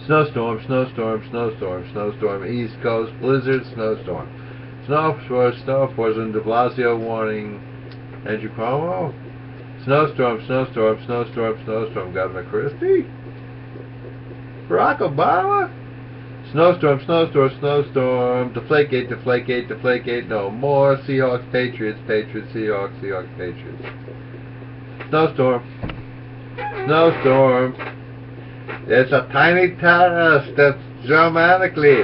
Snowstorm, snowstorm, snowstorm, snowstorm, East Coast, blizzard, snowstorm. Snow poison, de Blasio warning, Andrew Cuomo. Snowstorm, snowstorm, snowstorm, snowstorm, Governor Christie. Barack Obama. Snowstorm, snowstorm, snowstorm, deflategate, deflategate, deflategate, no more. Seahawks, Patriots, Patriots, Seahawks, Seahawks, Patriots. Snowstorm, snowstorm. It's a tiny test that's dramatically,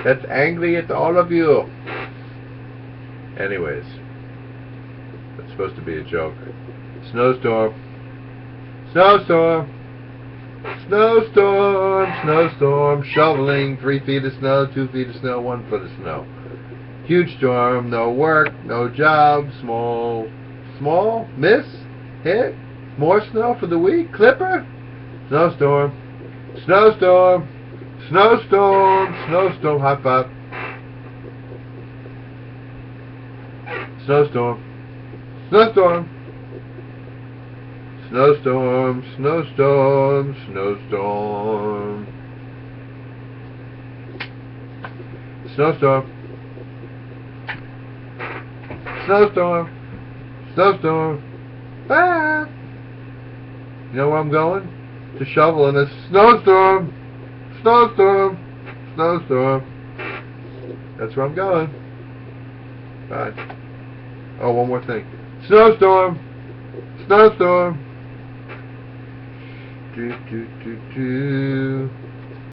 that's angry at all of you. Anyways, it's supposed to be a joke. Snowstorm, snowstorm, snowstorm, snowstorm, shoveling, 3 feet of snow, 2 feet of snow, 1 foot of snow. Huge storm, no work, no job, small, miss, hit, more snow for the week, clipper. Snowstorm, snowstorm, snowstorm, snowstorm, high five. Snowstorm, snowstorm, snowstorm, snowstorm, snowstorm, snowstorm, snowstorm, snowstorm. Ah! You know where I'm going? To shovel in a snowstorm, snowstorm, snowstorm. That's where I'm going. Bye. Oh, one more thing. Snowstorm, snowstorm. Do do do do.